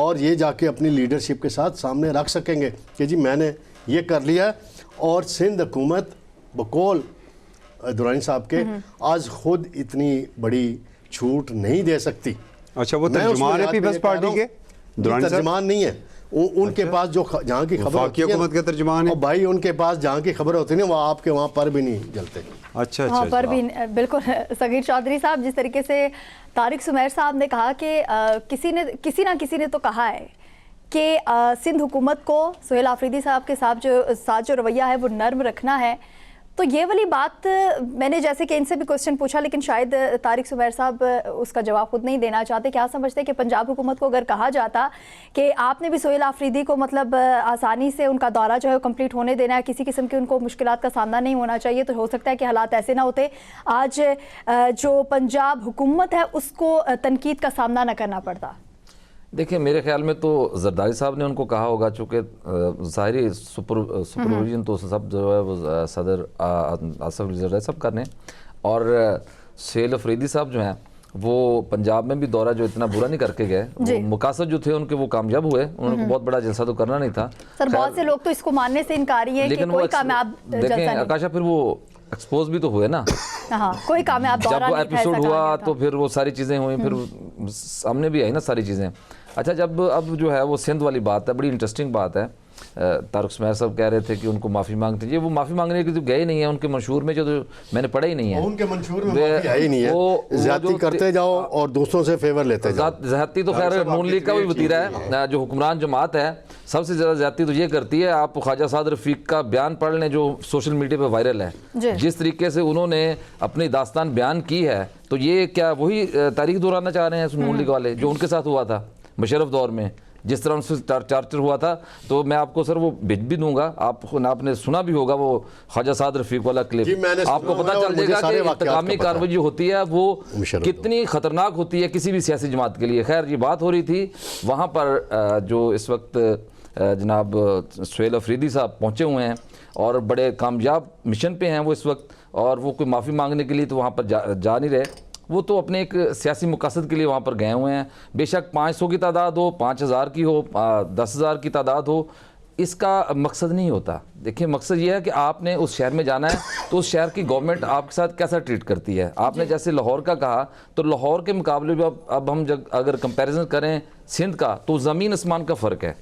اور یہ جا کے اپنی لیڈرشپ کے ساتھ سامنے رکھ سکیں گے کہ جی میں نے یہ کر لیا ہے. اور سندھ حکومت بقول درانی صاحب کے آج خود اتنی بڑی چھوٹ نہیں دے سکتی. اچھا وہ ترجمان ہے پیپلز پارٹی کے درانی صاحب؟ ترجمان نہیں ہے, ان کے پاس جو جہاں کی خبر وفاقی حکومت کے ترجمان ہے. اور بھائی ان کے پاس جہاں کی خبر ہوتی ہے نا وہ آپ کے وہاں پر بھی نہیں جلتے. اچھا وہاں پر بھی بالکل. صغیر چودھری صاحب, جس طریقے سے طارق سمیر صاحب نے کہا کہ کسی نہ کسی نے تو کہا ہے کہ سندھ حکومت کو سہیل آفریدی صاحب کے ساتھ جو رویہ ہے وہ نرم رکھنا ہے, تو یہ والی بات میں نے جیسے کہ ان سے بھی کوسچن پوچھا لیکن شاید طارق سمیر صاحب اس کا جواب خود نہیں دینا چاہتے. کیا سمجھتے کہ پنجاب حکومت کو اگر کہا جاتا کہ آپ نے بھی سہیل آفریدی کو مطلب آسانی سے ان کا دورہ جو ہے کمپلیٹ ہونے دینا ہے, کسی قسم کی ان کو مشکلات کا سامنا نہیں ہونا چاہیے, تو ہو سکتا ہے کہ حالات ایسے نہ ہوتے, آج جو پنجاب حکومت ہے اس کو تنقید کا سامنا نہ کرنا پڑتا. دیکھیں میرے خیال میں تو زرداری صاحب نے ان کو کہا ہوگا, چونکہ ظاہری سپرویژن تو سب جو ہے وہ صدر آصف علی زرداری صاحب کرنے, اور سہیل آفریدی صاحب جو ہیں وہ پنجاب میں بھی دورہ جو اتنا برا نہیں کر کے گئے, وہ مقاصد جو تھے ان کے وہ کامیاب ہوئے, انہوں نے بہت بڑا جلسہ تو کرنا نہیں تھا. سر بہت سے لوگ تو اس کو ماننے سے انکاری ہیں کہ کوئی کامیاب جلسہ نہیں. دیکھیں آکاشا پھر وہ ایکسپوز بھی تو ہوئے نا, کوئی کامیاب دورہ جب وہ نہیں تھا, ایپیسوڈ ہوا تو پھر وہ ساری چیزیں ہوئیں, پھر سامنے بھی آئی نا ساری چیزیں. اچھا جب اب جو ہے وہ سندھ والی بات ہے, بڑی انٹرسٹنگ بات ہے. طارق سمیر صاحب کہہ رہے تھے کہ ان کو معافی مانگتے ہیں, وہ معافی مانگنے کے تو گئے نہیں ہیں, ان کے منشور میں جو میں نے پڑھا ہی نہیں ہے, ان کے منشور میں معافی ہے ہی نہیں ہے, زیادتی کرتے جاؤ اور دوسروں سے فیور لیتے جاؤ. زیادتی تو خیر نون لیگ کا بھی وتیرہ ہے, جو حکمران جماعت ہے سب سے زیادہ زیادتی تو یہ کرتی ہے. آپ خواجہ سعد رفیق کا بیان پڑھ لیں جو سوشل میڈیا پہ وائرل ہے, جس طریقے سے انہوں نے اپنی داستان بیان کی ہے, تو یہ کیا وہی تاریخ دہرانا چاہ رہے ہیں نون لیگ والے جو ان کے ساتھ ہوا تھا مشرف دور میں, جس طرح ان سے چارچر ہوا تھا. تو میں آپ کو سر وہ بھیج بھی دوں گا, آپ نے سنا بھی ہوگا وہ خواجہ سعد رفیق والا کلپ, آپ کو پتہ چل جائے گا کہ انتقامی کارروائی جو ہوتی ہے وہ کتنی خطرناک ہوتی ہے کسی بھی سیاسی جماعت کے لیے. خیر یہ بات ہو رہی تھی وہاں پر جو اس وقت جناب سہیل آفریدی صاحب پہنچے ہوئے ہیں اور بڑے کامیاب مشن پہ ہیں وہ اس وقت, اور وہ کوئی معافی مانگنے کے لیے تو وہاں پر جا نہیں رہے, وہ تو اپنے ایک سیاسی مقصد کے لیے وہاں پر گئے ہوئے ہیں. بے شک 500 کی تعداد ہو, 5000 کی ہو, 10,000 کی تعداد ہو, اس کا مقصد نہیں ہوتا. دیکھیں مقصد یہ ہے کہ آپ نے اس شہر میں جانا ہے تو اس شہر کی گورنمنٹ آپ کے ساتھ کیسا ٹریٹ کرتی ہے. آپ نے جیسے لاہور کا کہا, تو لاہور کے مقابلے میں اب ہم اگر کمپیریزن کریں سندھ کا تو زمین آسمان کا فرق ہے.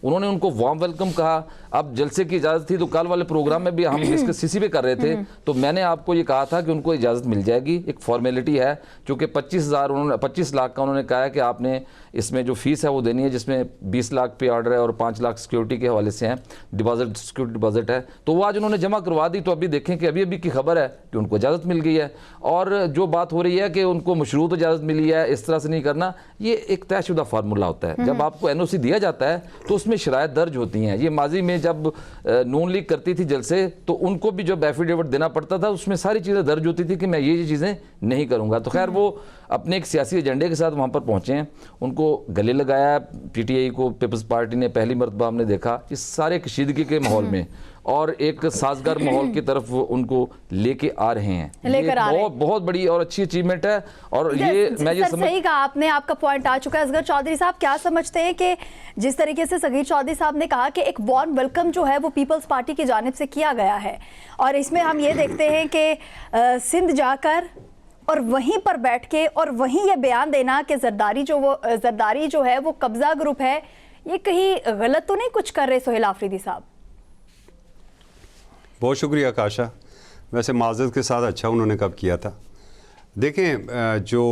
انہوں نے ان کو وارم ویلکم کہا. اب جلسے کی اجازت تھی تو کل والے پروگرام میں بھی ہم ڈسکس سی پہ کر رہے تھے, تو میں نے آپ کو یہ کہا تھا کہ ان کو اجازت مل جائے گی, ایک فارمیلٹی ہے, چونکہ 25 لاکھ کا انہوں نے کہا ہے کہ آپ نے اس میں جو فیس ہے وہ دینی ہے, جس میں 20 لاکھ پہ آرڈر ہے اور 5 لاکھ سیکیورٹی کے حوالے سے ہیں, ڈپازٹ سیکیورٹی ڈپازٹ ہے. تو وہ آج انہوں نے جمع کروا دی. تو ابھی دیکھیں کہ ابھی کی خبر ہے کہ ان کو اجازت مل گئی ہے, اور جو بات ہو رہی ہے کہ ان کو مشروط اجازت ملی ہے, اس طرح سے نہیں کرنا, یہ ایک طے شدہ فارمولہ ہوتا ہے. جب آپ کو این او سی دیا جاتا ہے تو اس میں شرائط درج ہوتی ہیں. یہ ماضی میں جب نون لیگ کرتی تھی جلسے تو ان کو بھی جب ایفیڈیوٹ دینا پڑتا تھا اس میں ساری چیزیں درج ہوتی تھی کہ میں یہ چیزیں نہیں کروں گا. تو خیر وہ اپنے ایک سیاسی ایجنڈے کے ساتھ وہاں پر پہنچے ہیں, ان کو گلے لگایا پی ٹی آئی کو, پیپلز پارٹی نے پہلی مرتبہ ہم نے دیکھا اس سارے کشیدگی کے ماحول میں, اور ایک سازگار ماحول کی طرف ان کو لے کے آ رہے ہیں. یہ بہت بڑی اور اچھی اچیومنٹ ہے. اور یہ میں یہ صحیح کہا آپ نے, آپ کا پوائنٹ آ چکا ہے. اصغر چودھری صاحب کیا سمجھتے ہیں کہ جس طریقے سے صغیر چودھری صاحب نے کہا کہ ایک وارم ویلکم جو ہے وہ پیپلز پارٹی کی جانب سے کیا گیا ہے, اور اس میں ہم یہ دیکھتے ہیں کہ سندھ جا کر اور وہیں پر بیٹھ کے اور وہیں یہ بیان دینا کہ زرداری جو ہے وہ قبضہ گروپ ہے, یہ کہیں غلط تو نہیں کچھ کر رہے سہیل آفریدی صاحب؟ بہت شکریہ کاشا, ویسے معذرت کے ساتھ اچھا انہوں نے کب کیا تھا. دیکھیں جو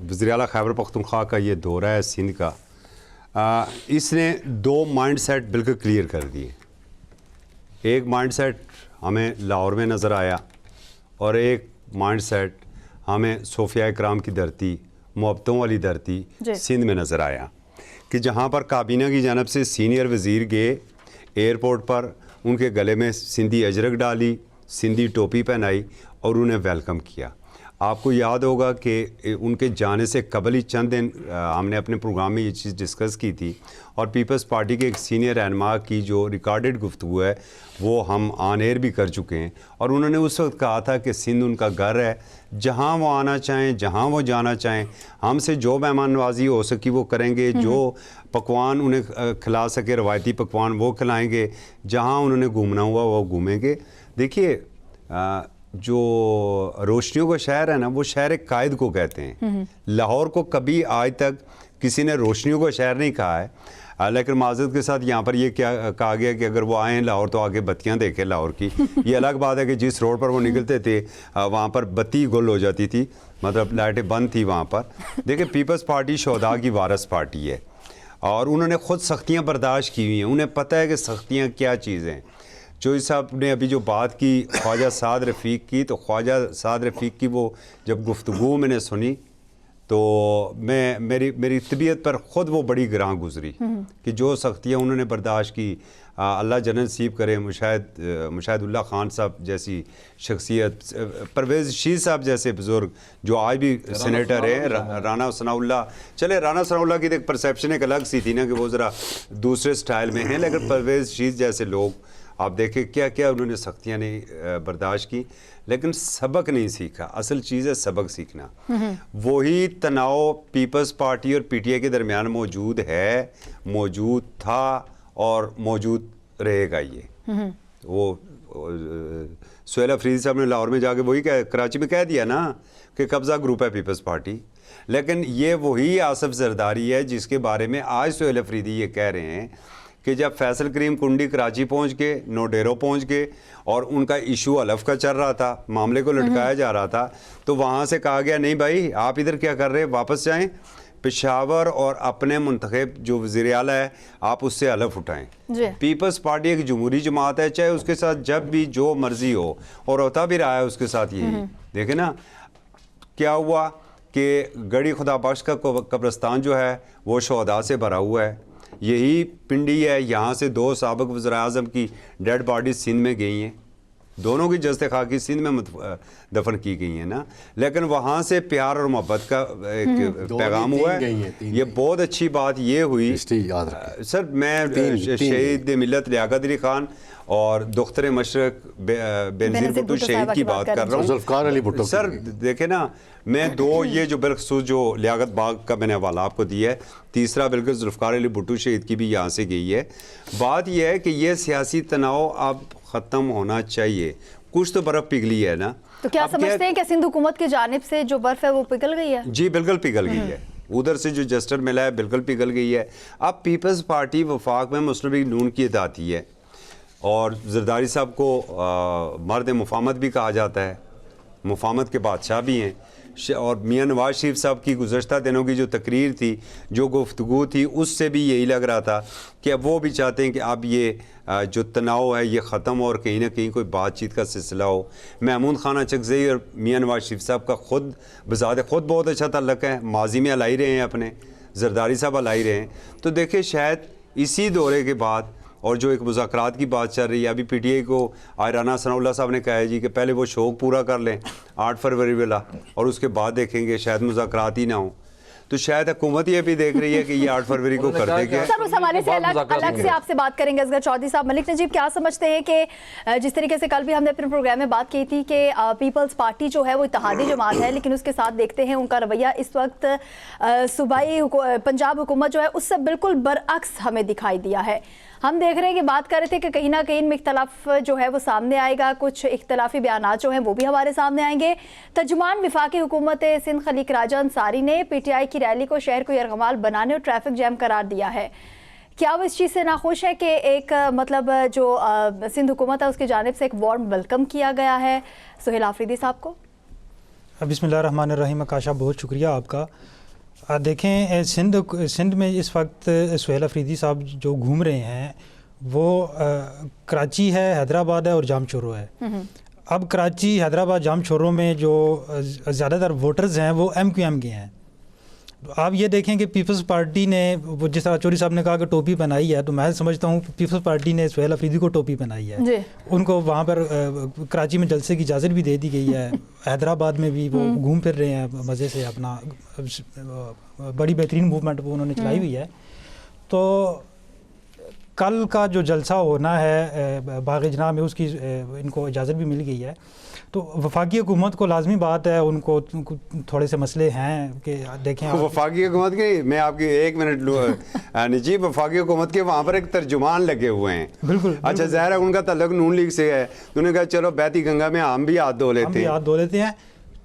وزیر اعلیٰ خیبر پختونخوا کا یہ دورہ ہے سندھ کا, اس نے 2 مائنڈ سیٹ بالکل کلیئر کر دیے. ایک مائنڈ سیٹ ہمیں لاہور میں نظر آیا, اور ایک مائنڈ سیٹ ہمیں صوفیہ اکرام کی دھرتی, محبتوں والی دھرتی سندھ میں نظر آیا, کہ جہاں پر کابینہ کی جانب سے سینئر وزیر گئے ایئرپورٹ پر, ان کے گلے میں سندھی اجرک ڈالی, سندھی ٹوپی پہنائی اور انہیں ویلکم کیا. آپ کو یاد ہوگا کہ ان کے جانے سے قبل ہی چند دن ہم نے اپنے پروگرام میں یہ چیز ڈسکس کی تھی، اور پیپلز پارٹی کے ایک سینئر رہنما کی جو ریکارڈڈ گفتگو ہے وہ ہم آن ایئر بھی کر چکے ہیں، اور انہوں نے اس وقت کہا تھا کہ سندھ ان کا گھر ہے، جہاں وہ آنا چاہیں، جہاں وہ جانا چاہیں، ہم سے جو مہمان نوازی ہو سکی وہ کریں گے، جو پکوان انہیں کھلا سکے روایتی پکوان وہ کھلائیں گے، جہاں انہوں نے گھومنا ہوا وہ گھومیں گے۔ دیکھیے جو روشنیوں کا شہر ہے نا، وہ شہر ایک قائد کو کہتے ہیں۔ لاہور کو کبھی آج تک کسی نے روشنیوں کا شہر نہیں کہا ہے، لیکن معذرت کے ساتھ یہاں پر یہ کیا کہا گیا کہ اگر وہ آئیں لاہور تو آگے بتیاں دیکھیں لاہور کی۔ یہ الگ بات ہے کہ جس روڈ پر وہ نکلتے تھے وہاں پر بتی گل ہو جاتی تھی، مطلب لائٹیں بند تھی وہاں پر۔ دیکھیں پیپلز پارٹی شہداء کی وارث پارٹی ہے، اور انہوں نے خود سختیاں برداشت کی ہوئی ہیں، انہیں پتہ ہے کہ سختیاں کیا چیزیں ہیں۔ چوہدری صاحب نے ابھی جو بات کی خواجہ سعد رفیق کی، تو خواجہ سعد رفیق کی وہ جب گفتگو میں نے سنی تو میری طبیعت پر خود وہ بڑی گراں گزری کہ جو سختیاں انہوں نے برداشت کی۔ اللہ جنت نصیب کرے مشاہد اللہ خان صاحب جیسی شخصیت، پرویز رشید صاحب جیسے بزرگ جو آج بھی سینیٹر ہیں، رانا ثناء اللہ۔ چلے رانا ثناء اللہ کی ایک پرسیپشن ایک الگ سی تھی نا کہ وہ ذرا دوسرے سٹائل میں ہیں، لیکن پرویز رشید جیسے لوگ آپ دیکھیں کیا کیا انہوں نے سختیاں نہیں برداشت کی، لیکن سبق نہیں سیکھا۔ اصل چیز ہے سبق سیکھنا۔ وہی تناؤ پیپلز پارٹی اور پی ٹی آئی کے درمیان موجود ہے، موجود تھا اور موجود رہے گا۔ یہ وہ سہیل افریدی صاحب نے لاہور میں جا کے وہی کراچی میں کہہ دیا نا کہ قبضہ گروپ ہے پیپلز پارٹی، لیکن یہ وہی آصف زرداری ہے جس کے بارے میں آج سہیل افریدی یہ کہہ رہے ہیں کہ جب فیصل کریم کنڈی کراچی پہنچ کے نوڈیرو پہنچ گئے اور ان کا ایشو حلف کا چل رہا تھا، معاملے کو لٹکایا جا رہا تھا، تو وہاں سے کہا گیا نہیں بھائی آپ ادھر کیا کر رہے، واپس جائیں پشاور اور اپنے منتخب جو وزیر اعلیٰ ہے آپ اس سے حلف اٹھائیں۔ پیپلز پارٹی ایک جمہوری جماعت ہے، چاہے اس کے ساتھ جب بھی جو مرضی ہو، اور ہوتا بھی رہا ہے اس کے ساتھ یہی۔ دیکھیں نا کیا ہوا کہ گڑھی خدا بخش کا قبرستان جو ہے وہ شہداء سے بھرا ہوا ہے، یہی پنڈی ہے، یہاں سے 2 سابق وزراء اعظم کی ڈیڈ باڈی سندھ میں گئی ہیں، دونوں کی جسد خاکی سندھ میں دفن کی گئی ہیں نا، لیکن وہاں سے پیار اور محبت کا ایک پیغام ہوا ہے۔ یہ بہت اچھی بات یہ ہوئی سر، میں شہید ملت لیاقت علی خان اور دختر مشرق بینظیر بھٹو شہید کی بات کر رہا ہوں، ذوالفقار علی بھٹو۔ سر دیکھیں نا، میں یہ جو بالخصوص جو لیاقت باغ کا میں نے حوالہ آپ کو دیا ہے، تیسرا بالکل ذوالفقار علی بھٹو شہید کی بھی یہاں سے گئی ہے۔ بات یہ ہے کہ یہ سیاسی تناؤ اب ختم ہونا چاہیے، کچھ تو برف پگھلی ہے نا۔ تو کیا سمجھتے ہیں کہ سندھ حکومت کی جانب سے جو برف ہے وہ پگھل گئی ہے؟ جی بالکل پگھل گئی ہے، ادھر سے جو جسٹر ملا ہے بالکل پگھل گئی ہے۔ اب پیپلز پارٹی وفاق میں مسلم لیگ نون کی اتحادی ہے، اور زرداری صاحب کو مرد مفاہمت بھی کہا جاتا ہے، مفاہمت کے بادشاہ بھی ہیں، اور میاں نواز شریف صاحب کی گزشتہ دنوں کی جو تقریر تھی، جو گفتگو تھی، اس سے بھی یہی لگ رہا تھا کہ اب وہ بھی چاہتے ہیں کہ اب یہ جو تناؤ ہے یہ ختم ہو اور کہیں نہ کہیں کوئی بات چیت کا سلسلہ ہو۔ محمود خان اچکزئی اور میاں نواز شریف صاحب کا خود بذات خود بہت اچھا تعلق ہے، ماضی میں ہلائی رہے ہیں اپنے، زرداری صاحب ہلائی رہے ہیں۔ تو دیکھیں شاید اسی دورے کے بعد اور جو ایک مذاکرات کی بات چل رہی ہے، ابھی پی ٹی آئی کو رانا ثناء اللہ صاحب نے کہا ہے جی کہ پہلے وہ شوق پورا کر لیں 8 فروری والا، اور اس کے بعد دیکھیں گے شاید مذاکرات ہی نہ ہوں۔ تو شاید حکومت یہ بھی دیکھ رہی ہے کہ یہ 8 فروری کو کر دے گا۔ سر اس حوالے سے الگ سے آپ سے بات کریں گے اصغر چودھری صاحب۔ ملک نجیب کیا سمجھتے ہیں کہ جس طریقے سے کل بھی ہم نے اپنے پروگرام میں بات کی تھی کہ پیپلز پارٹی جو ہے وہ اتحادی جماعت ہے، لیکن اس کے ساتھ دیکھتے ہیں ان کا رویہ اس وقت صوبائی پنجاب حکومت جو ہے اس سے بالکل برعکس ہمیں دکھائی دیا ہے۔ ہم دیکھ رہے ہیں کہ بات کر رہے تھے کہ کہیں نہ کہیں میں اختلاف جو ہے وہ سامنے آئے گا، کچھ اختلافی بیانات جو ہیں وہ بھی ہمارے سامنے آئیں گے۔ ترجمان وفاقی حکومت سندھ خلیق راجہ انصاری نے پی ٹی آئی کی ریلی کو شہر کو یرغمال بنانے اور ٹریفک جیم قرار دیا ہے۔ کیا وہ اس چیز سے ناخوش ہے کہ ایک مطلب جو سندھ حکومت ہے اس کی جانب سے ایک وارم ویلکم کیا گیا ہے سہیل آفریدی صاحب کو؟ بسم اللہ الرحمن الرحیم۔ آکاشا بہت شکریہ آپ کا۔ دیکھیں سندھ میں اس وقت سہیل آفریدی صاحب جو گھوم رہے ہیں وہ کراچی ہے، حیدرآباد ہے اور جام چورو ہے۔ اب کراچی، حیدرآباد، جام چورو میں جو زیادہ تر ووٹرز ہیں وہ ایم کیو ایم کے ہیں، آپ یہ دیکھیں کہ پیپلز پارٹی نے وہ جس طرح چوری صاحب نے کہا کہ ٹوپی پہنائی ہے، تو میں سمجھتا ہوں پیپلز پارٹی نے سہیل افریدی کو ٹوپی پہنائی ہے. ان کو وہاں پر کراچی میں جلسے کی اجازت بھی دے دی گئی ہے. حیدرآباد میں بھی وہ گھوم پھر رہے ہیں مزے سے، اپنا بڑی بہترین موومنٹ وہ انہوں نے چلائی ہوئی ہے. تو کل کا جو جلسہ ہونا ہے باغ جناح میں، اس کی ان کو اجازت بھی مل گئی ہے. تو وفاقی حکومت کو لازمی بات ہے، ان کو تھوڑے سے مسئلے ہیں کہ دیکھیں وفاقی حکومت کے، میں آپ کی ایک منٹ نجیب، وفاقی حکومت کے وہاں پر ایک ترجمان لگے ہوئے ہیں. بالکل. اچھا، ظاہر ہے ان کا تعلق نون لیگ سے ہے، انہوں نے کہا چلو بیتی گنگا میں ہم بھی ہاتھ دھو لیتے ہیں.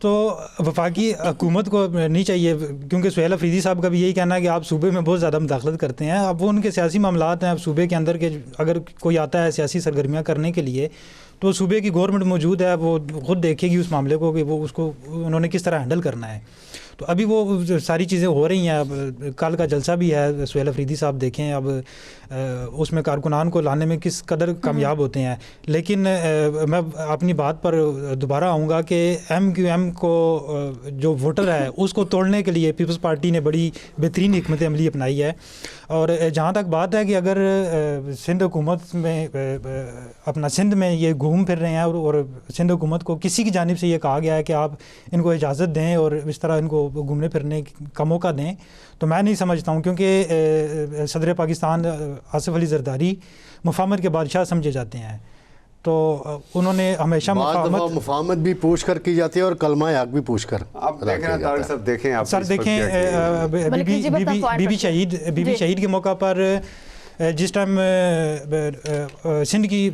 تو وفاقی حکومت کو نہیں چاہیے، کیونکہ سہیل افریدی صاحب کا بھی یہی کہنا ہے کہ آپ صوبے میں بہت زیادہ مداخلت کرتے ہیں. اب وہ ان کے سیاسی معاملات ہیں، اب صوبے کے اندر کے اگر کوئی آتا ہے سیاسی سرگرمیاں کرنے کے لیے، تو صوبے کی گورنمنٹ موجود ہے، وہ خود دیکھے گی اس معاملے کو کہ وہ اس کو انہوں نے کس طرح ہینڈل کرنا ہے. تو ابھی وہ ساری چیزیں ہو رہی ہیں. اب کل کا جلسہ بھی ہے، سہیل افریدی صاحب دیکھیں اب اس میں کارکنان کو لانے میں کس قدر کامیاب ہوتے ہیں. لیکن میں اپنی بات پر دوبارہ آؤں گا کہ ایم کیو ایم کو جو ووٹر ہے اس کو توڑنے کے لیے پیپلز پارٹی نے بڑی بہترین حکمت عملی اپنائی ہے. اور جہاں تک بات ہے کہ اگر سندھ حکومت میں اپنا سندھ میں یہ گھوم پھر رہے ہیں اور سندھ حکومت کو کسی کی جانب سے یہ کہا گیا ہے کہ آپ ان کو اجازت دیں اور اس طرح ان کو گھومنے پھرنے کا موقع دیں، تو میں نہیں سمجھتا ہوں، کیونکہ صدر پاکستان آصف علی زرداری مفاہمت کے بادشاہ سمجھے جاتے ہیں. تو انہوں نے ہمیشہ مفاہمت بھی پوچھ کر کی جاتی ہے اور کلمہ حق بھی پوچھ کر. آپ دیکھیں طارق صاحب، دیکھیں آپ سر، دیکھیں بی بی شہید کے موقع پر جس ٹائم سندھ کی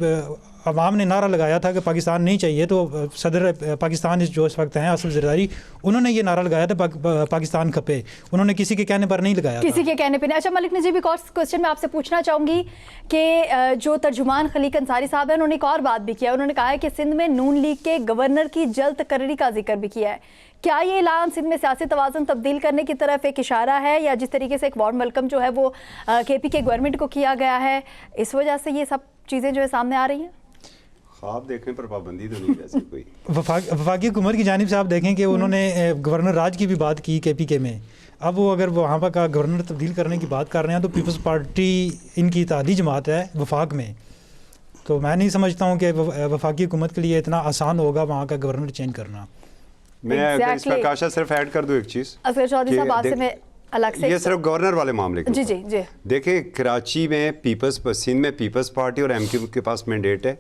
عوام نے نعرہ لگایا تھا کہ پاکستان نہیں چاہیے، تو صدر پاکستان جو اس وقت ہیں آصف زرداری، انہوں نے یہ نعرہ لگایا تھا پاکستان کھپے. انہوں نے کسی کے کہنے پر نہیں لگایا، کسی کے کہنے پہ نہیں. اچھا ملک نجیب، ایک اور کوسچن میں آپ سے پوچھنا چاہوں گی کہ جو ترجمان خلیق انصاری صاحب ہیں، انہوں نے ایک اور بات بھی کیا. انہوں نے کہا ہے کہ سندھ میں نون لیگ کے گورنر کی جلد تقرری کا ذکر بھی کیا ہے. کیا یہ اعلان سندھ میں سیاسی توازن تبدیل کرنے کی طرف ایک اشارہ ہے، یا جس طریقے سے ایک وارم ویلکم جو ہے وہ کے پی کے گورنمنٹ کو کیا گیا ہے، اس وجہ سے یہ سب چیزیں جو ہے سامنے آ رہی ہیں؟ خواب دیکھنے پر پابندی تو نہیں ویسے کوئی. وفاقی حکومت کی جانب سے آپ دیکھیں کہ انہوں نے گورنر راج کی بھی بات کی کے پی کے میں. اب وہ اگر وہاں پر کا گورنر تبدیل کرنے کی بات کر رہے ہیں تو پیپلز پارٹی ان کی اتحادی جماعت ہے وفاق میں. تو میں نہیں سمجھتا ہوں کہ وفاقی حکومت کے لیے اتنا آسان ہوگا وہاں کا گورنر چینج کرنا. میں اس میں کاشا صرف ایڈ کر دوں ایک چیز، اصغر چودھری صاحب آپ سے میں الگ سے، یہ صرف گورنر والے معاملے کے جی جی جی دیکھیں، کراچی میں سندھ میں پیپلز پارٹی اور ایم کیو ایم کے پاس مینڈیٹ ہے.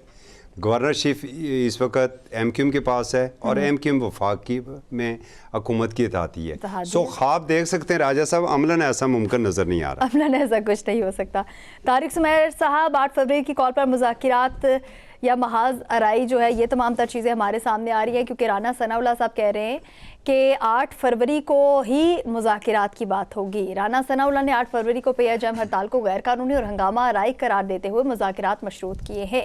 گورنرشپ اس وقت ایم کیو ایم کے پاس ہے اور ایم کیو ایم وفاقی میں حکومت کی اطاعتی ہے. سو خواب دیکھ سکتے ہیں راجہ صاحب، عملاً ایسا ممکن نظر نہیں آ رہا. عملاً ایسا کچھ نہیں ہو سکتا. طارق سمیر صاحب، 8 فروری کی کال پر مذاکرات یا محاذ آرائی جو ہے، یہ تمام تر چیزیں ہمارے سامنے آ رہی ہیں، کیونکہ رانا ثناء اللہ صاحب کہہ رہے ہیں کہ 8 فروری کو ہی مذاکرات کی بات ہوگی. رانا ثناء اللہ نے 8 فروری کو پے جام ہڑتال کو غیر قانونی اور ہنگامہ آرائی قرار دیتے ہوئے مذاکرات مشروط کیے ہیں.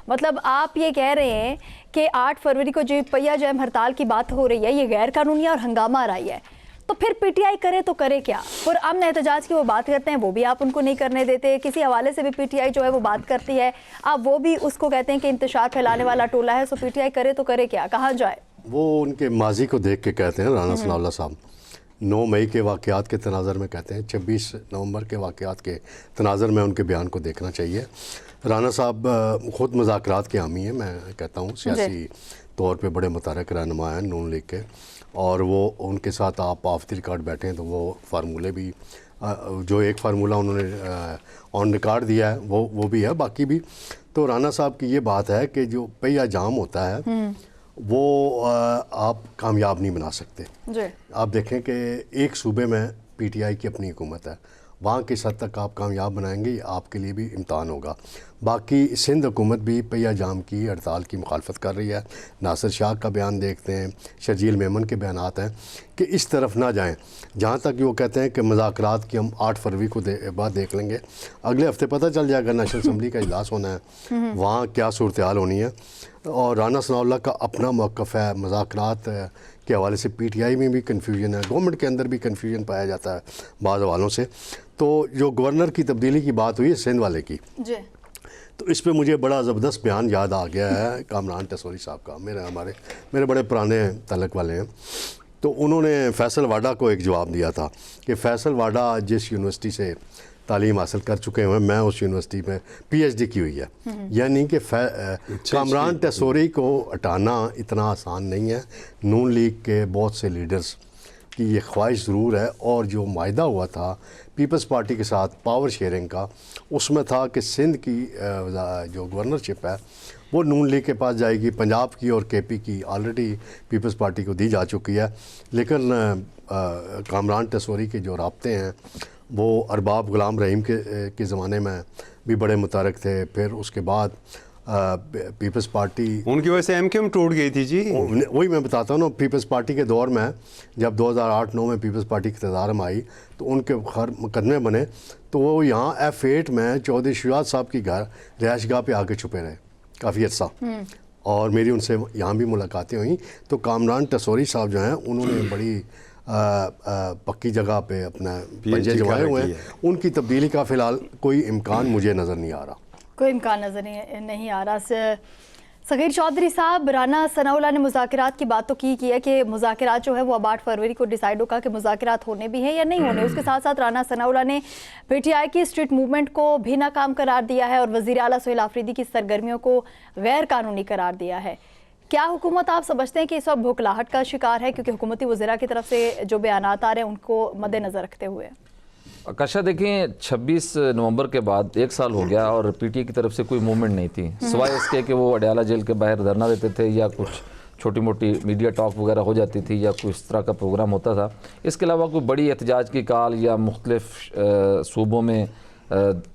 مطلب آپ یہ کہہ رہے ہیں کہ 8 فروری کو جو پہیہ جام ہڑتال کی بات ہو رہی ہے یہ غیر قانونی اور ہنگامہ آرائی ہے، تو پھر پی ٹی آئی کرے تو کرے کیا؟ پرامن احتجاج کی وہ بات کرتے ہیں، وہ بھی آپ ان کو نہیں کرنے دیتے. کسی حوالے سے بھی پی ٹی آئی جو ہے وہ بات کرتی ہے، آپ وہ بھی اس کو کہتے ہیں کہ انتشار پھیلانے والا ٹولہ ہے. سو پی ٹی آئی کرے تو کرے کیا، کہاں جائے؟ وہ ان کے ماضی کو دیکھ کے کہتے ہیں رانا ثناء اللہ صاحب. 9 مئی کے واقعات کے تناظر میں کہتے ہیں، 26 نومبر کے واقعات کے تناظر میں ان کے بیان کو دیکھنا چاہیے. رانا صاحب خود مذاکرات کے حامی ہیں، میں کہتا ہوں سیاسی طور پہ بڑے متحرک رہنما ہیں نون لیگ کے، اور وہ ان کے ساتھ آپ آف دی ریکارڈ بیٹھے ہیں تو وہ فارمولے بھی جو ایک فارمولہ انہوں نے آن ریکارڈ دیا ہے وہ بھی ہے، باقی بھی. تو رانا صاحب کی یہ بات ہے کہ جو پہیہ جام ہوتا ہے وہ آپ کامیاب نہیں بنا سکتے. آپ دیکھیں کہ ایک صوبے میں پی ٹی آئی کی اپنی حکومت ہے، وہاں کس حد تک آپ کامیاب بنائیں گے آپ کے لیے بھی امتحان ہوگا. باقی سندھ حکومت بھی پہیہ جام کی ہڑتال کی مخالفت کر رہی ہے. ناصر شاہ کا بیان دیکھتے ہیں، شرجیل میمن کے بیانات ہیں کہ اس طرف نہ جائیں. جہاں تک وہ کہتے ہیں کہ مذاکرات کی ہم 8 فروری کو بعد دیکھ لیں گے، اگلے ہفتے پتہ چل جائے گا نیشنل اسمبلی کا اجلاس ہونا ہے، وہاں کیا صورتحال ہونی ہے. اور رانا ثناء اللہ کا اپنا موقف ہے مذاکرات کے حوالے سے. پی ٹی آئی میں بھی کنفیوژن ہے، گورنمنٹ کے اندر بھی کنفیوژن پایا جاتا ہے بعض حوالوں سے. تو جو گورنر کی تبدیلی کی بات ہوئی ہے سندھ والے کی، تو اس پہ مجھے بڑا زبردست بیان یاد آ گیا ہے کامران ٹسوری صاحب کا. میرے بڑے پرانے تعلق والے ہیں. تو انہوں نے فیصل واڈا کو ایک جواب دیا تھا کہ فیصل واڈا جس یونیورسٹی سے تعلیم حاصل کر چکے ہیں، میں اس یونیورسٹی میں پی ایچ ڈی کی ہوئی ہے، یعنی کہ کامران ٹیسوری کو ہٹانا اتنا آسان نہیں ہے۔ نون لیگ کے بہت سے لیڈرز کی یہ خواہش ضرور ہے، اور جو معاہدہ ہوا تھا پیپلز پارٹی کے ساتھ پاور شیئرنگ کا، اس میں تھا کہ سندھ کی جو گورنرشپ ہے وہ نون لیگ کے پاس جائے گی، پنجاب کی اور کے پی کی آلریڈی پیپلز پارٹی کو دی جا چکی ہے، لیکن کامران ٹیسوری کے جو رابطے ہیں وہ ارباب غلام رحیم کے زمانے میں بھی بڑے متحرک تھے، پھر اس کے بعد پیپلز پارٹی ان کی وجہ سے ایم کیو ایم ٹوٹ گئی تھی جی۔ وہی میں بتاتا ہوں نا، پیپلز پارٹی کے دور میں جب 2008-9 میں پیپلز پارٹی کی اقتدار میں آئی تو ان کے مقدمے بنے، تو وہ یہاں F8 میں چودھری شجاعت صاحب کی رہائش گاہ پہ آ کے چھپے رہے کافی عرصہ، اور میری ان سے یہاں بھی ملاقاتیں ہوئیں۔ تو کامران ٹیسوری صاحب جو ہیں انہوں نے بڑی پکی جگہ پہ اپنا پنجے جمائے ہوئے ہیں، ان کی تبدیلی کا فی الحال کوئی امکان مجھے نظر نہیں آ رہا، کوئی امکان نظر نہیں آ رہا۔ صغیر چودھری صاحب، رانا ثناء اللہ نے مذاکرات کی بات تو کی ہے کہ مذاکرات جو ہے وہ اب 8 فروری کو ڈیسائیڈ ہوگا کہ مذاکرات ہونے بھی ہیں یا نہیں ہونے۔ اس کے ساتھ ساتھ رانا ثناء اللہ نے پی ٹی آئی کی اسٹریٹ موومنٹ کو بھی ناکام قرار دیا ہے اور وزیر اعلیٰ سہیل آفریدی کی سرگرمیوں کو غیر قانونی قرار دیا ہے۔ کیا حکومت آپ سمجھتے ہیں کہ اس وقت بھوکلاہٹ کا شکار ہے، کیونکہ حکومتی وزراء کی طرف سے جو بیانات آ رہے ہیں ان کو مد نظر رکھتے ہوئے؟ آکاشا دیکھیں، 26 نومبر کے بعد 1 سال ہو گیا اور پی ٹی آئی کی طرف سے کوئی موومنٹ نہیں تھی، سوائے اس کے کہ وہ اڈیالہ جیل کے باہر دھرنا دیتے تھے یا کچھ چھوٹی موٹی میڈیا ٹاک وغیرہ ہو جاتی تھی یا کوئی اس طرح کا پروگرام ہوتا تھا۔ اس کے علاوہ کوئی بڑی احتجاج کی کال یا مختلف صوبوں میں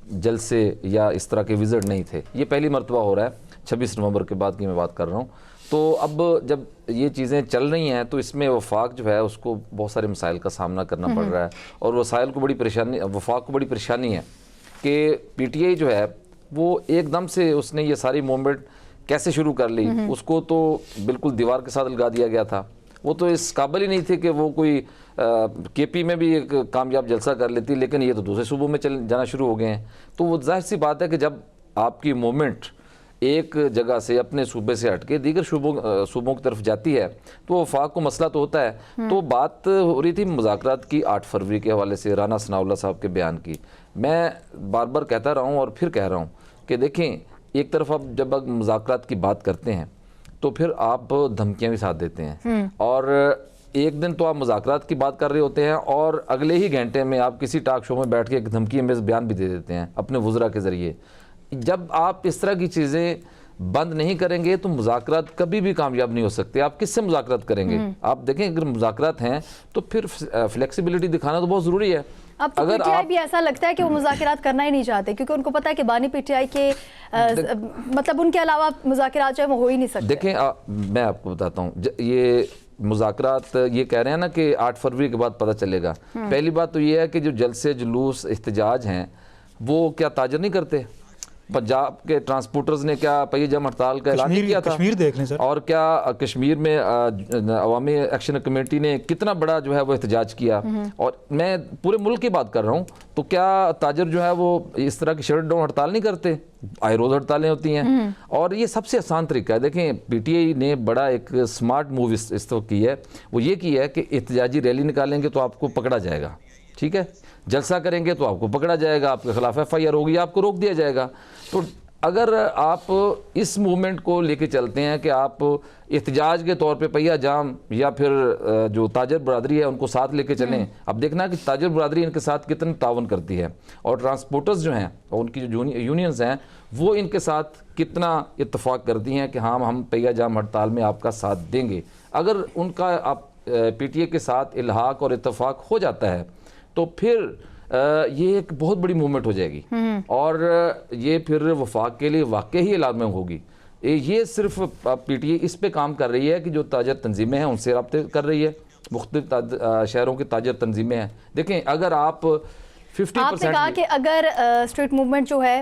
جلسے یا اس طرح کے وزٹ نہیں تھے۔ یہ پہلی مرتبہ ہو رہا ہے 26 نومبر کے بعد کی میں بات کر رہا ہوں۔ تو اب جب یہ چیزیں چل رہی ہیں تو اس میں وفاق جو ہے اس کو بہت سارے مسائل کا سامنا کرنا پڑ رہا ہے، اور وفاق کو بڑی پریشانی ہے کہ پی ٹی آئی جو ہے وہ ایک دم سے اس نے یہ ساری موومنٹ کیسے شروع کر لی، اس کو تو بالکل دیوار کے ساتھ لگا دیا گیا تھا، وہ تو اس قابل ہی نہیں تھے کہ وہ کوئی کے پی میں بھی ایک کامیاب جلسہ کر لیتی، لیکن یہ تو دوسرے صوبوں میں جانا شروع ہو گئے ہیں۔ تو وہ ظاہر سی بات ہے کہ جب آپ کی موومنٹ ایک جگہ سے اپنے صوبے سے ہٹ کے دیگر صوبوں کی طرف جاتی ہے تو وفاق کو مسئلہ تو ہوتا ہے۔ تو بات ہو رہی تھی مذاکرات کی 8 فروری کے حوالے سے، رانا ثناء اللہ صاحب کے بیان کی۔ میں بار بار کہتا رہا ہوں اور پھر کہہ رہا ہوں کہ دیکھیں، ایک طرف آپ جب مذاکرات کی بات کرتے ہیں تو پھر آپ دھمکیاں بھی ساتھ دیتے ہیں، اور ایک دن تو آپ مذاکرات کی بات کر رہے ہوتے ہیں اور اگلے ہی گھنٹے میں آپ کسی ٹاک شو میں بیٹھ کے ایک دھمکی امیز بیان بھی دے دیتے ہیں اپنے وزراء کے ذریعے۔ جب آپ اس طرح کی چیزیں بند نہیں کریں گے تو مذاکرات کبھی بھی کامیاب نہیں ہو سکتے۔ آپ کس سے مذاکرات کریں گے؟ آپ دیکھیں اگر مذاکرات ہیں تو پھر فلیکسیبلٹی دکھانا تو بہت ضروری ہے۔ اب تو پی ٹی آئی بھی ایسا لگتا ہے کہ وہ مذاکرات کرنا ہی نہیں چاہتے، کیونکہ ان کو پتا ہے کہ بانی پی ٹی آئی کے مطلب ان کے علاوہ مذاکرات جو ہے وہ ہو ہی نہیں سکتے۔ دیکھیں میں آپ کو بتاتا ہوں، یہ مذاکرات یہ کہہ رہے ہیں نا کہ 8 فروری کے بعد پتہ چلے گا۔ پہلی بات تو یہ ہے کہ جو جلسے جلوس احتجاج ہیں وہ کیا تاجر نہیں کرتے؟ پنجاب کے ٹرانسپورٹرز نے کیا پہیے جم ہڑتال کا اعلان کیا تھا، کشمیر دیکھ لیں سر، اور کیا کشمیر میں عوامی ایکشن کمیٹی نے کتنا بڑا جو ہے وہ احتجاج کیا، اور میں پورے ملک کی بات کر رہا ہوں۔ تو کیا تاجر جو ہے وہ اس طرح کی شٹ ڈاؤن ہڑتال نہیں کرتے؟ آئے روز ہڑتالیں ہوتی ہیں، اور یہ سب سے آسان طریقہ ہے۔ دیکھیں پی ٹی آئی نے بڑا ایک سمارٹ موو اس وقت کی ہے، وہ یہ کی ہے کہ احتجاجی ریلی نکالیں گے تو آپ کو پکڑا جائے گا، ٹھیک ہے، جلسہ کریں گے تو آپ کو پکڑا جائے گا، آپ کے خلاف ایف آئی آر ہوگی، آپ کو روک دیا جائے گا۔ تو اگر آپ اس موومنٹ کو لے کے چلتے ہیں کہ آپ احتجاج کے طور پہ پہیہ جام یا پھر جو تاجر برادری ہے ان کو ساتھ لے کے چلیں، اب دیکھنا کہ تاجر برادری ان کے ساتھ کتنا تعاون کرتی ہے، اور ٹرانسپورٹرز جو ہیں اور ان کی جو یونینز ہیں وہ ان کے ساتھ کتنا اتفاق کرتی ہیں کہ ہاں ہم پہیہ جام ہڑتال میں آپ کا ساتھ دیں گے۔ اگر ان کا آپ پی ٹی اے کے ساتھ الحاق اور اتفاق ہو جاتا ہے تو پھر یہ ایک بہت بڑی موومنٹ ہو جائے گی، اور یہ پھر وفاق کے لیے واقعی علامت ہوگی۔ یہ صرف پی ٹی اے اس پہ کام کر رہی ہے کہ جو تاجر تنظیمیں ہیں ان سے رابطے کر رہی ہے، مختلف شہروں کی تاجر تنظیمیں ہیں۔ دیکھیں اگر آپ 50% آپ نے کہا کہ اگر اسٹریٹ موومنٹ جو ہے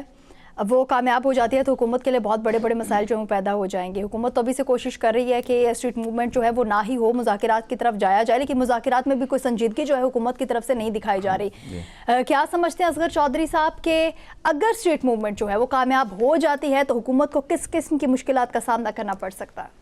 وہ کامیاب ہو جاتی ہے تو حکومت کے لیے بہت بڑے بڑے مسائل جو ہیں پیدا ہو جائیں گے۔ حکومت تو ابھی سے کوشش کر رہی ہے کہ اسٹریٹ موومنٹ جو ہے وہ نہ ہی ہو، مذاکرات کی طرف جایا جائے، لیکن مذاکرات میں بھی کوئی سنجیدگی جو ہے حکومت کی طرف سے نہیں دکھائی جا رہی۔ کیا سمجھتے ہیں اصغر چودھری صاحب کہ اگر اسٹریٹ موومنٹ جو ہے وہ کامیاب ہو جاتی ہے تو حکومت کو کس قسم کی مشکلات کا سامنا کرنا پڑ سکتا ہے؟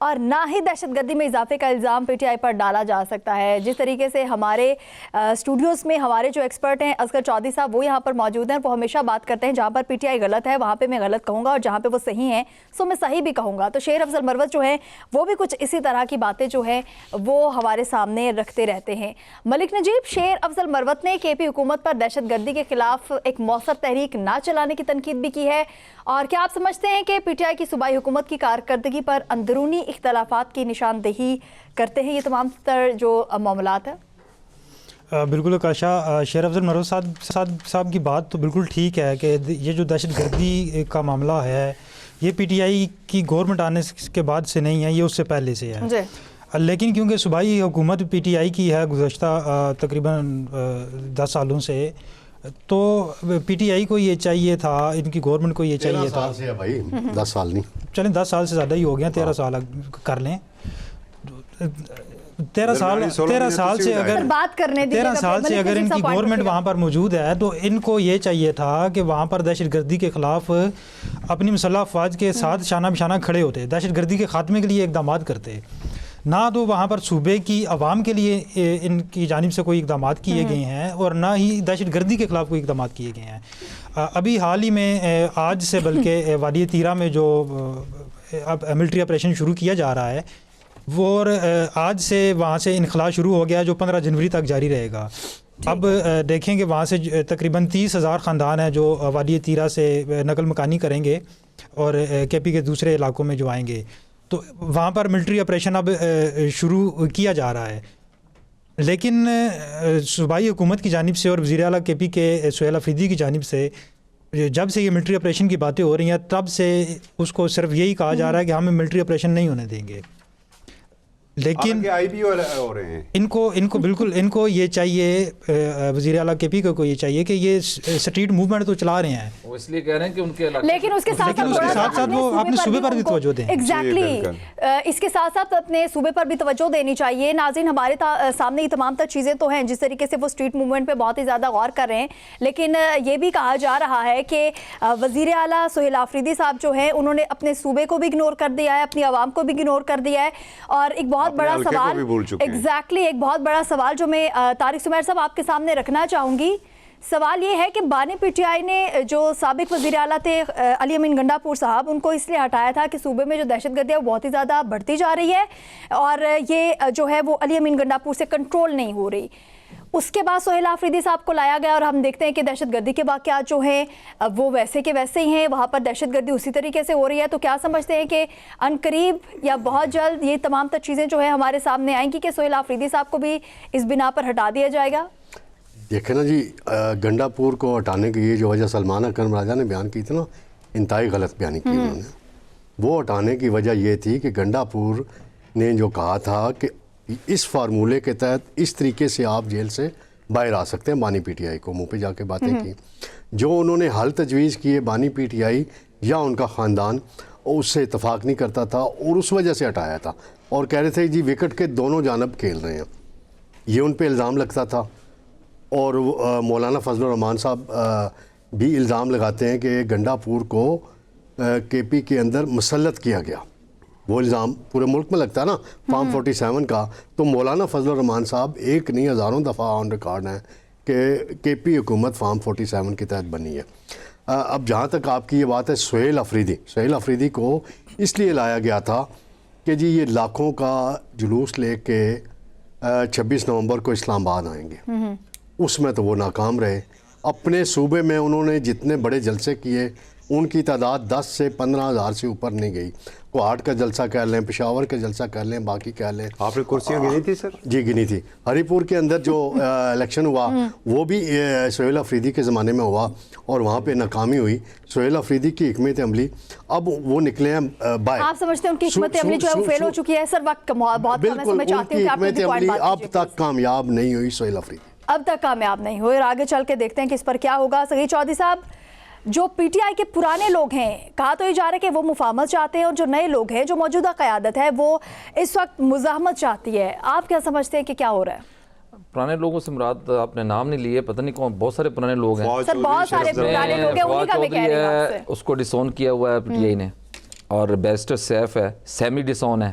اور نہ ہی دہشت گردی میں اضافے کا الزام پی ٹی آئی پر ڈالا جا سکتا ہے. جس طریقے سے ہمارے اسٹوڈیوز میں ہمارے جو ایکسپرٹ ہیں اصغر چودھری صاحب وہ یہاں پر موجود ہیں, وہ ہمیشہ بات کرتے ہیں جہاں پر پی ٹی آئی غلط ہے وہاں پہ میں غلط کہوں گا اور جہاں پہ وہ صحیح ہیں سو میں صحیح بھی کہوں گا. تو شیر افضل مروت جو ہیں وہ بھی کچھ اسی طرح کی باتیں جو ہیں وہ ہمارے سامنے رکھتے رہتے ہیں. ملک نجیب, شیر افضل مروت نے کے پی حکومت پر دہشت گردی کے خلاف ایک مؤثر تحریک نہ چلانے کی تنقید بھی کی ہے, اور کیا آپ سمجھتے ہیں کہ پی ٹی آئی کی صوبائی حکومت کی کارکردگی پر اندرونی اختلافات کی نشاندہی کرتے ہیں یہ تمام تر جو معاملات ہیں؟ بالکل آکاشا, شیر افضل مروت صاحب کی بات تو بالکل ٹھیک ہے کہ یہ جو دہشت گردی کا معاملہ ہے یہ پی ٹی آئی کی گورنمنٹ آنے کے بعد سے نہیں ہے, یہ اس سے پہلے سے ہے. لیکن کیونکہ صوبائی حکومت پی ٹی آئی کی ہے گزشتہ تقریباً 10 سالوں سے, تو پی ٹی آئی کو یہ چاہیے تھا, ان کی گورنمنٹ کو یہ چاہیے تھا. 13 سال سے ہے بھائی, 10 سال نہیں, چلیں 10 سال سے زیادہ ہی ہو گیا, 13 سال کر لیں. 13 سال سے اگر بات کرنے 13 سال سے اگر ان کی گورنمنٹ وہاں پر موجود ہے تو ان کو یہ چاہیے تھا کہ وہاں پر دہشت گردی کے خلاف اپنی مسلح افواج کے ساتھ شانہ بشانہ کھڑے ہوتے, دہشت گردی کے خاتمے کے لیے اقدامات کرتے. نہ تو وہاں پر صوبے کی عوام کے لیے ان کی جانب سے کوئی اقدامات کیے گئے ہیں اور نہ ہی دہشت گردی کے خلاف کوئی اقدامات کیے گئے ہیں. ابھی حال ہی میں آج سے بلکہ وادی تیرہ میں جو اب ملٹری آپریشن شروع کیا جا رہا ہے وہ آج سے وہاں سے انخلاء شروع ہو گیا جو 15 جنوری تک جاری رہے گا. اب دیکھیں کہ وہاں سے تقریباً 30,000 خاندان ہیں جو وادی تیرہ سے نقل مکانی کریں گے اور کے پی کے دوسرے علاقوں میں جو آئیں گے, تو وہاں پر ملٹری آپریشن اب شروع کیا جا رہا ہے. لیکن صوبائی حکومت کی جانب سے اور وزیر اعلیٰ کے پی کے سہیل افریدی کی جانب سے جب سے یہ ملٹری آپریشن کی باتیں ہو رہی ہیں تب سے اس کو صرف یہی کہا جا رہا ہے کہ ہم ملٹری آپریشن نہیں ہونے دیں گے. لیکن آئی بھی ہو رہے ہیں, ان کو بالکل ان کو یہ چاہیے, وزیر اعلیٰ کے پی کو یہ چاہیے کہ یہ اسٹریٹ موومنٹ تو چلا رہے ہیں, وہ اس لیے کہہ رہے ہیں کہ ان کے لیکن اس کے ساتھ ساتھ وہ اپنے صوبے پر بھی توجہ دیں. ایگزیکٹلی, اس کے ساتھ ساتھ اپنے صوبے پر بھی توجہ دینی چاہیے. ناظرین, ہمارے سامنے یہ تمام تر چیزیں تو ہیں جس طریقے سے وہ اسٹریٹ موومنٹ پہ بہت ہی زیادہ غور کر رہے ہیں, لیکن یہ بھی کہا جا رہا ہے کہ وزیر اعلیٰ سہیل افریدی صاحب جو ہیں انہوں نے اپنے صوبے کو بھی اگنور کر دیا ہے, اپنی عوام کو بھی اگنور کر دیا ہے. اور ایک بہت بڑا سوال, ایگزیکٹلی ایک بہت بڑا سوال جو میں طارق سمیر صاحب آپ کے سامنے رکھنا چاہوں گی, سوال یہ ہے کہ بانی پی ٹی آئی نے جو سابق وزیر اعلیٰ تھے علی امین گنڈا پور صاحب, ان کو اس لیے ہٹایا تھا کہ صوبے میں جو دہشت گردی ہے وہ بہت ہی زیادہ بڑھتی جا رہی ہے اور یہ جو ہے وہ علی امین گنڈا پور سے کنٹرول نہیں ہو رہی. اس کے بعد سہیل افریدی صاحب کو لایا گیا اور ہم دیکھتے ہیں کہ دہشت گردی کے واقعات جو ہیں وہ ویسے کے ویسے ہی ہیں, وہاں پر دہشت گردی اسی طریقے سے ہو رہی ہے. تو کیا سمجھتے ہیں کہ عنقریب یا بہت جلد یہ تمام تر چیزیں جو ہیں ہمارے سامنے آئیں گی کہ سہیل افریدی صاحب کو بھی اس بنا پر ہٹا دیا جائے گا؟ دیکھیں نا جی, گنڈا پور کو ہٹانے کی یہ جو وجہ سلمان اکرم راجہ نے بیان کی تھی نا, انتہائی غلط بیانی کی انہوں نے. وہ ہٹانے کی وجہ یہ تھی کہ گنڈا پور نے جو کہا تھا کہ اس فارمولے کے تحت اس طریقے سے آپ جیل سے باہر آ سکتے ہیں. بانی پی ٹی آئی کو منہ پہ جا کے باتیں کی, جو انہوں نے حل تجویز کیے بانی پی ٹی آئی یا ان کا خاندان اس سے اتفاق نہیں کرتا تھا اور اس وجہ سے ہٹایا تھا, اور کہہ رہے تھے جی وکٹ کے دونوں جانب کھیل رہے ہیں, یہ ان پہ الزام لگتا تھا. اور مولانا فضل الرحمان صاحب بھی الزام لگاتے ہیں کہ گنڈا پور کو کے پی کے اندر مسلط کیا گیا. وہ الزام پورے ملک میں لگتا ہے نا فارم 47 کا, تو مولانا فضل الرحمان صاحب ایک نہیں ہزاروں دفعہ آن ریکارڈ ہیں کہ کے پی حکومت فارم 47 کے تحت بنی ہے. اب جہاں تک آپ کی یہ بات ہے سہیل افریدی کو اس لیے لایا گیا تھا کہ جی یہ لاکھوں کا جلوس لے کے 26 نومبر کو اسلام آباد آئیں گے. اس میں تو وہ ناکام رہے. اپنے صوبے میں انہوں نے جتنے بڑے جلسے کیے ان کی تعداد 10 سے 15 ہزار سے اوپر نہیں گئی. کوہاٹ کا جلسہ کر لیں, پشاور کا جلسہ کر لیں, باقی کہہ لیں. آپ نے کرسیاں گنی تھی سر؟ جی گنی تھی. ہری پور کے اندر جو الیکشن ہوا وہ بھی سہیل افریدی کے زمانے میں ہوا اور وہاں پہ ناکامی ہوئی. سہیل افریدی کی حکمت عملی اب وہ نکلے ہیں باہر. آپ سمجھتے ہیں ان کی حکمت عملی جو ہے وہ فیل ہو چکی ہے؟ سر وقت بہت کم ہے, میں چاہتی ہوں کہ آپ حکمت عملی اب تک کامیاب نہیں ہوئی. سہیل افریدی اب تک کامیاب نہیں ہوئے اور آگے چل کے دیکھتے ہیں کہ اس پر کیا ہوگا. صغیر چودھری صاحب, جو پی ٹی آئی کے پرانے لوگ ہیں, کہا تو یہ جا رہا ہے کہ وہ مفاہمت چاہتے ہیں, اور جو نئے لوگ ہیں, جو موجودہ قیادت ہے, وہ اس وقت مزاحمت چاہتی ہے. آپ کیا سمجھتے ہیں کہ کیا ہو رہا ہے؟ پرانے لوگوں سے مراد آپ نے نام نہیں لیے, پتہ نہیں کون, بہت سارے پرانے لوگ ہیں سر, بہت سارے پرانے لوگ ہیں, انہی کا میں کہہ رہی ہوں. اس کو ڈسون کیا ہوا ہے پی ٹی آئی نے, اور بیرسٹر سیف ہے, سیمی ڈسون ہے,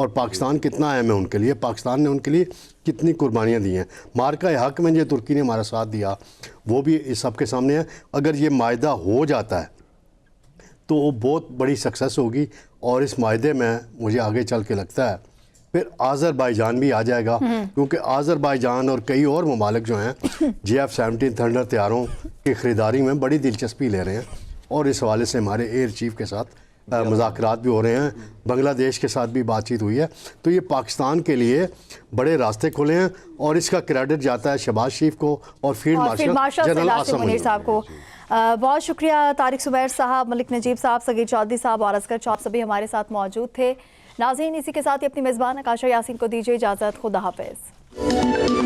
اور پاکستان کتنا اہم ہے ان کے لیے، پاکستان نے ان کے لیے کتنی قربانیاں دی ہیں۔ مارکہ حق میں جو ترکی نے ہمارا ساتھ دیا وہ بھی اس سب کے سامنے ہے۔ اگر یہ معاہدہ ہو جاتا ہے تو وہ بہت بڑی سکسیس ہوگی، اور اس معاہدے میں مجھے آگے چل کے لگتا ہے پھر آذربائیجان بھی آ جائے گا، کیونکہ آذربائیجان اور کئی اور ممالک جو ہیں JF-17 تھنڈر طیاروں کی خریداری میں بڑی دلچسپی لے رہے ہیں، اور اس حوالے سے ہمارے ایئر چیف کے ساتھ مذاکرات بھی ہو رہے ہیں، بنگلہ دیش کے ساتھ بھی بات چیت ہوئی ہے۔ تو یہ پاکستان کے لیے بڑے راستے کھلے ہیں، اور اس کا کریڈٹ جاتا ہے شہباز شریف کو اور field marshal general Asim Munir صاحب کو۔ بہت شکریہ طارق زبیر صاحب، ملک نجیب صاحب، صغیر چودھری صاحب اور اصغر چودھری سبھی ہمارے ساتھ موجود تھے۔ ناظرین، اسی کے ساتھ ہی اپنی میزبان آکاشا یاسین کو دیجیے اجازت۔ خدا حافظ۔